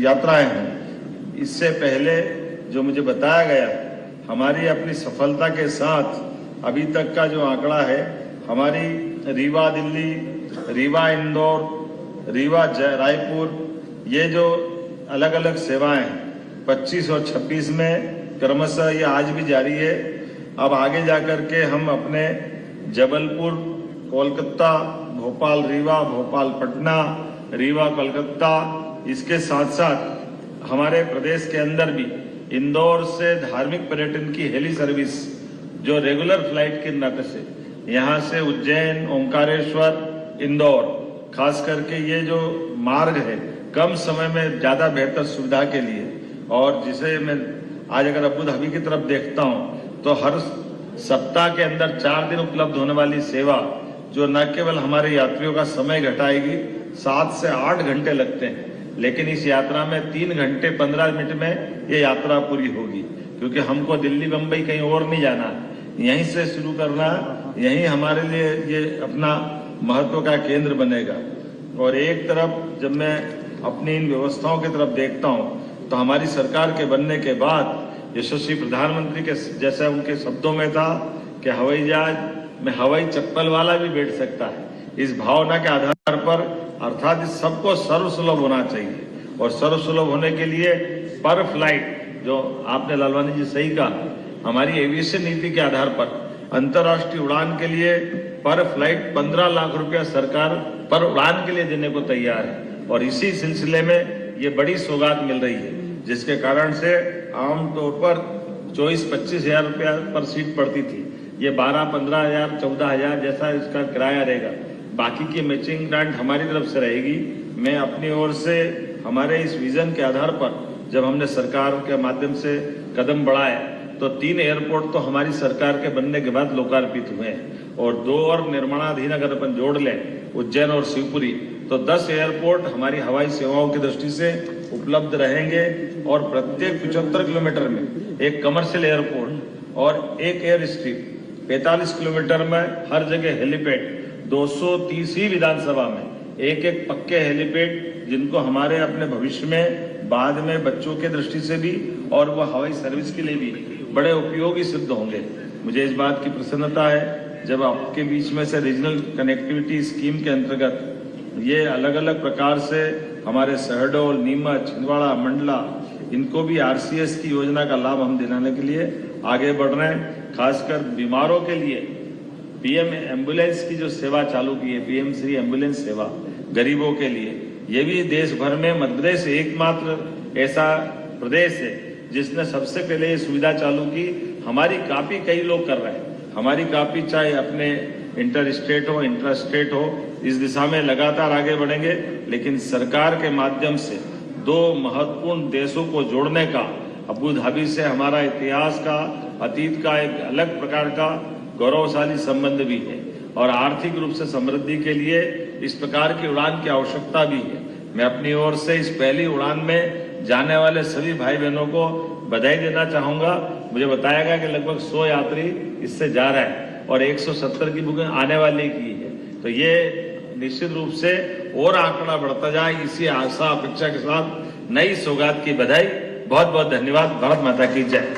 यात्राएं हैं। इससे पहले जो मुझे बताया गया, हमारी अपनी सफलता के साथ अभी तक का जो आंकड़ा है, हमारी रीवा दिल्ली, रीवा इंदौर, रीवा रायपुर, ये जो अलग अलग सेवाएं हैं 25 और 26 में क्रमशः ये आज भी जारी है। अब आगे जाकर के हम अपने जबलपुर, कोलकाता, भोपाल रीवा, भोपाल पटना, रीवा कोलकाता, इसके साथ साथ हमारे प्रदेश के अंदर भी इंदौर से धार्मिक पर्यटन की हेली सर्विस जो रेगुलर फ्लाइट के नाते से यहाँ से उज्जैन, ओंकारेश्वर, इंदौर, खास करके ये जो मार्ग है कम समय में ज़्यादा बेहतर सुविधा के लिए, और जिसे मैं आज अगर अबू धाबी की तरफ देखता हूँ तो हर सप्ताह के अंदर 4 दिन उपलब्ध होने वाली सेवा जो न केवल हमारे यात्रियों का समय घटाएगी, 7 से 8 घंटे लगते हैं, लेकिन इस यात्रा में 3 घंटे 15 मिनट में ये यात्रा पूरी होगी, क्योंकि हमको दिल्ली, मुंबई कहीं और नहीं जाना, यहीं से शुरू करना, यहीं हमारे लिए ये अपना महत्व का केंद्र बनेगा। और एक तरफ जब मैं अपनी इन व्यवस्थाओं की तरफ देखता हूँ तो हमारी सरकार के बनने के बाद यशस्वी प्रधानमंत्री के जैसा उनके शब्दों में था कि हवाई जहाज में हवाई चप्पल वाला भी बैठ सकता है। इस भावना के आधार पर अर्थात सबको सर्वसुलभ होना चाहिए, और सर्वसुलभ होने के लिए पर फ्लाइट, जो आपने लालवानी जी सही कहा, हमारी एविएशन नीति के आधार पर अंतर्राष्ट्रीय उड़ान के लिए पर फ्लाइट 15 लाख रुपया सरकार पर उड़ान के लिए देने को तैयार है, और इसी सिलसिले में ये बड़ी सौगात मिल रही है, जिसके कारण से आमतौर पर 24-25 हजार रुपया पर सीट पड़ती थी, ये 12-15 हजार 14 हजार जैसा इसका किराया रहेगा। बाकी की मैचिंग ग्रांट हमारी तरफ से रहेगी। मैं अपनी ओर से हमारे इस विजन के आधार पर जब हमने सरकार के माध्यम से कदम बढ़ाए तो 3 एयरपोर्ट तो हमारी सरकार के बनने के बाद लोकार्पित हुए हैं, और 2 और निर्माणाधीन अगर अपन जोड़ लें, उज्जैन और शिवपुरी, तो 10 एयरपोर्ट हमारी हवाई सेवाओं की दृष्टि से उपलब्ध रहेंगे, और प्रत्येक 75 किलोमीटर में एक कमर्शियल एयरपोर्ट और एक एयर स्ट्रिप, 45 किलोमीटर में हर जगह हेलीपैड, 230 विधानसभा में एक पक्के हेलीपैड, जिनको हमारे अपने भविष्य में बाद में बच्चों के दृष्टि से भी और वह हवाई सर्विस के लिए भी बड़े उपयोगी सिद्ध होंगे। मुझे इस बात की प्रसन्नता है जब आपके बीच में से रीजनल कनेक्टिविटी स्कीम के अंतर्गत ये अलग अलग प्रकार से हमारे शहडोल, नीमच, छिंदवाड़ा, मंडला, इनको भी आरसीएस की योजना का लाभ हम दिलाने के लिए आगे बढ़ रहे हैं। खासकर बीमारों के लिए पीएम एम्बुलेंस की जो सेवा चालू की है, पीएम श्री एम्बुलेंस सेवा गरीबों के लिए, ये भी देश भर में मध्य प्रदेश एकमात्र ऐसा प्रदेश है जिसने सबसे पहले ये सुविधा चालू की। हमारी कॉपी कई लोग कर रहे हैं, हमारी कॉपी चाहे अपने इंटर स्टेट हो, इंट्रा स्टेट हो, इस दिशा में लगातार आगे बढ़ेंगे। लेकिन सरकार के माध्यम से 2 महत्वपूर्ण देशों को जोड़ने का, अबू धाबी से हमारा इतिहास का, अतीत का एक अलग प्रकार का गौरवशाली संबंध भी है, और आर्थिक रूप से समृद्धि के लिए इस प्रकार की उड़ान की आवश्यकता भी है। मैं अपनी ओर से इस पहली उड़ान में जाने वाले सभी भाई बहनों को बधाई देना चाहूंगा। मुझे बताया गया कि लगभग 100 यात्री इससे जा रहे हैं और 170 की बुकिंग आने वाले की है, तो ये निश्चित रूप से और आंकड़ा बढ़ता जाए, इसी आशा अपेक्षा के साथ नई सौगात की बधाई। बहुत बहुत धन्यवाद। भारत माता की जय।